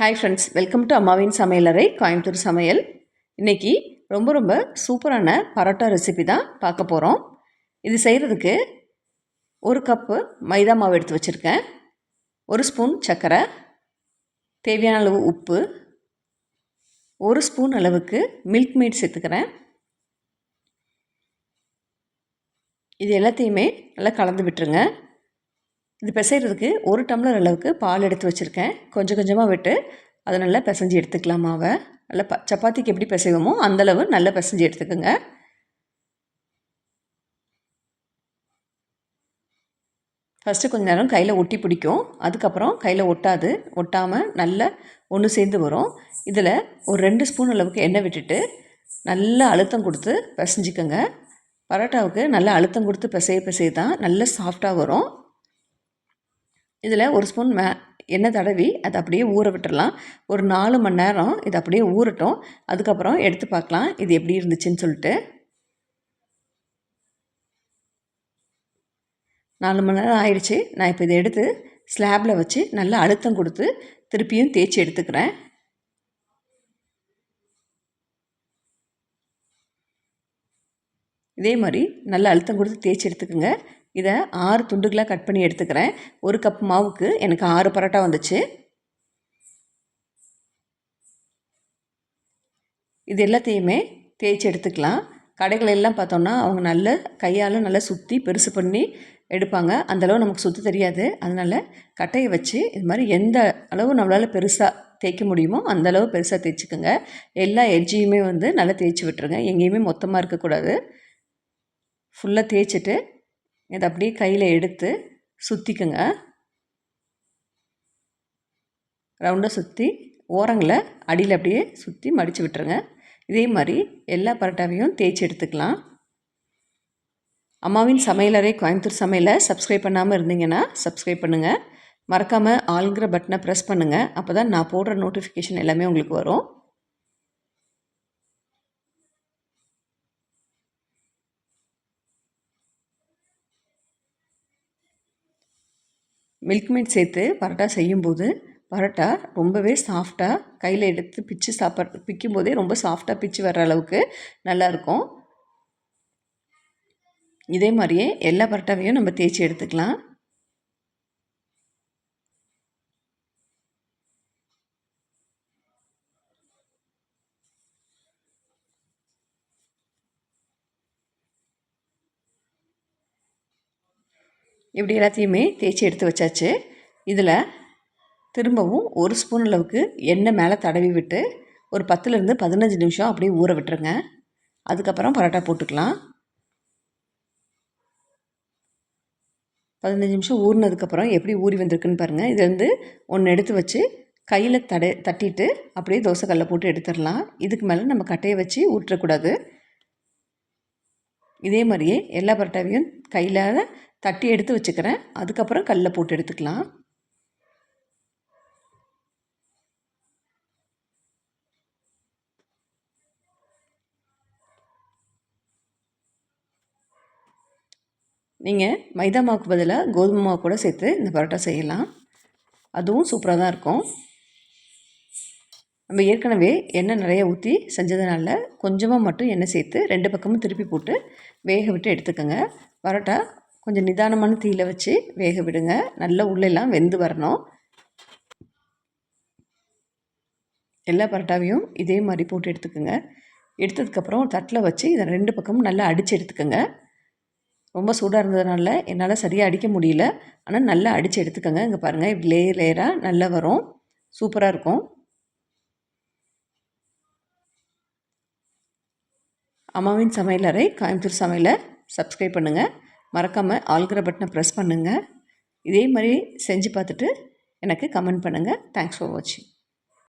Hi friends, welcome to அம்மாவின் சமையலறை கோயம்புத்தூர் சமையல். இன்றைக்கி ரொம்ப சூப்பரான பரோட்டா ரெசிபி தான் பார்க்க போகிறோம். இது செய்கிறதுக்கு ஒரு கப்பு மைதா மாவு எடுத்து வச்சுருக்கேன், ஒரு ஸ்பூன் சர்க்கரை, தேவையான அளவு உப்பு, ஒரு ஸ்பூன் அளவுக்கு மில்க் மேட் சேர்த்துக்கிறேன். இது எல்லாத்தையுமே நல்லா கலந்து விட்டுருங்க. இது பிசைகிறதுக்கு ஒரு டம்ளர் அளவுக்கு பால் எடுத்து வச்சுருக்கேன். கொஞ்சம் கொஞ்சமாக விட்டு அதை நல்லா பிசைஞ்சு எடுத்துக்கலாம். மாவை நல்லா சப்பாத்திக்கு எப்படி பிசைவோமோ அந்தளவு நல்லா பிசைஞ்சு எடுத்துக்கோங்க. ஃபஸ்ட்டு கொஞ்சம் நேரம் கையில் ஒட்டி பிடிக்கும், அதுக்கப்புறம் கையில் ஒட்டாமல் நல்லா ஒன்று சேர்ந்து வரும். இதில் ஒரு 2 ஸ்பூன் அளவுக்கு எண்ணெய் விட்டுட்டு நல்லா அழுத்தம் கொடுத்து பிசைஞ்சிக்கோங்க. பரோட்டாவுக்கு நல்லா அழுத்தம் கொடுத்து பிசைய தான் நல்லா சாஃப்டாக வரும். இதில் ஒரு ஸ்பூன் எண்ணெய் தடவி அதை அப்படியே ஊற விட்டுடலாம். ஒரு 4 மணி நேரம் இது அப்படியே ஊறட்டும். அதுக்கப்புறம் எடுத்து பார்க்கலாம் இது எப்படி இருந்துச்சுன்னு சொல்லிட்டு. 4 மணி நேரம் ஆயிடுச்சு. நான் இப்போ இதை எடுத்து ஸ்லாபில் வச்சு நல்லா அழுத்தம் கொடுத்து திருப்பியும் தேய்ச்சி எடுத்துக்கிறேன். இதே மாதிரி நல்லா அழுத்தம் கொடுத்து தேய்ச்சி எடுத்துக்கோங்க. இதை 6 துண்டுகளாக கட் பண்ணி எடுத்துக்கிறேன். ஒரு கப் மாவுக்கு எனக்கு 6 பரோட்டா வந்துச்சு. இது எல்லாத்தையுமே தேய்ச்சி எடுத்துக்கலாம். கடைகளெல்லாம் பார்த்தோன்னா அவங்க நல்ல கையால் நல்லா சுற்றி பெருசு பண்ணி எடுப்பாங்க. அந்தளவு நமக்கு சுற்ற தெரியாது. அதனால் கட்டையை வச்சு இது மாதிரி எந்த அளவு நம்மளால் பெருசாக தேய்க்க முடியுமோ அந்தளவு பெருசாக தேய்ச்சிக்கோங்க. எல்லா எட்ஜையுமே நல்லா தேய்ச்சி விட்டுருங்க. எங்கேயுமே மொத்தமாக இருக்கக்கூடாது. ஃபுல்லாக தேய்ச்சிட்டு இதை அப்படியே கையில் எடுத்து சுற்றிக்குங்க. ரவுண்டாக சுற்றி ஓரங்களை அடியில் அப்படியே சுற்றி மடித்து விட்டுருங்க. இதே மாதிரி எல்லா பரோட்டாவையும் தேய்ச்சி எடுத்துக்கலாம். அம்மாவின் சமையலறை கோயம்புத்தூர் சமையலை சப்ஸ்கிரைப் பண்ணாமல் இருந்தீங்கன்னா சப்ஸ்கிரைப் பண்ணுங்கள். மறக்காமல் ஆளுங்கிற பட்டனை ப்ரெஸ் பண்ணுங்கள். அப்போ தான் நான் போடுற நோட்டிஃபிகேஷன் எல்லாமே உங்களுக்கு வரும். மில்க் மேட் சேர்த்து பரோட்டா செய்யும்போது பரோட்டா ரொம்பவே சாஃப்டாக கையில் எடுத்து பிக்கும்போதே ரொம்ப சாஃப்டாக பிச்சு வர்ற அளவுக்கு நல்லாயிருக்கும். இதே மாதிரியே எல்லா பரோட்டாவையும் நம்ம தேய்ச்சி எடுத்துக்கலாம். இப்படி எல்லாத்தையுமே தேய்ச்சி எடுத்து வச்சாச்சு. இதில் திரும்பவும் ஒரு ஸ்பூன் அளவுக்கு எண்ணெய் மேலே தடவி விட்டு ஒரு 10லேருந்து 15 நிமிஷம் அப்படியே ஊற விட்டுருங்க. அதுக்கப்புறம் பரோட்டா போட்டுக்கலாம். 15 நிமிஷம் ஊறினதுக்கப்புறம் எப்படி ஊறி வந்திருக்குன்னு பாருங்கள். இதுலேருந்து ஒன்று எடுத்து வச்சு கையில் தட்டிட்டு அப்படியே தோசைக்கல்லை போட்டு எடுத்துடலாம். இதுக்கு மேலே நம்ம கட்டையை வச்சு ஊற்றக்கூடாது. இதே மாதிரியே எல்லா பரோட்டாவையும் கையில் தட்டி எடுத்து வச்சுக்கிறேன். அதுக்கப்புறம் கல்லில் போட்டு எடுத்துக்கலாம். நீங்கள் மைதா மாவுக்கு பதிலாக கோதுமை மாவு கூட சேர்த்து இந்த பரோட்டா செய்யலாம். அதுவும் சூப்பராக தான் இருக்கும். நம்ம ஏற்கனவே எண்ணெய் நிறைய ஊற்றி செஞ்சதுனால கொஞ்சமாக மட்டும் எண்ணெய் சேர்த்து 2 பக்கமும் திருப்பி போட்டு வேக விட்டு எடுத்துக்கோங்க. பரோட்டா கொஞ்சம் நிதானமான தீயில் வச்சு வேக விடுங்க. நல்லா உள்ளெல்லாம் வெந்து வரணும். எல்லா பரோட்டாவையும் இதே மாதிரி போட்டு எடுத்துக்கோங்க. எடுத்ததுக்கப்புறம் தட்டில் வச்சு இதை 2 பக்கமும் நல்லா அடித்து எடுத்துக்கோங்க. ரொம்ப சூடாக இருந்ததுனால என்னால் சரியாக அடிக்க முடியல. ஆனால் நல்லா அடித்து எடுத்துக்கோங்க. இங்கே பாருங்கள், இப்படி லேயராக நல்லா வரும். சூப்பராக இருக்கும். அம்மாவின் சமையலறை கோயம்புத்தூர் சமையலை சப்ஸ்கிரைப் பண்ணுங்கள். மறக்காமல் ஆல்கிற பட்டனை ப்ரெஸ் பண்ணுங்கள். இதே மாதிரி செஞ்சு பார்த்துட்டு எனக்கு கமெண்ட் பண்ணுங்கள். தேங்க்ஸ் ஃபார் வாட்சிங்.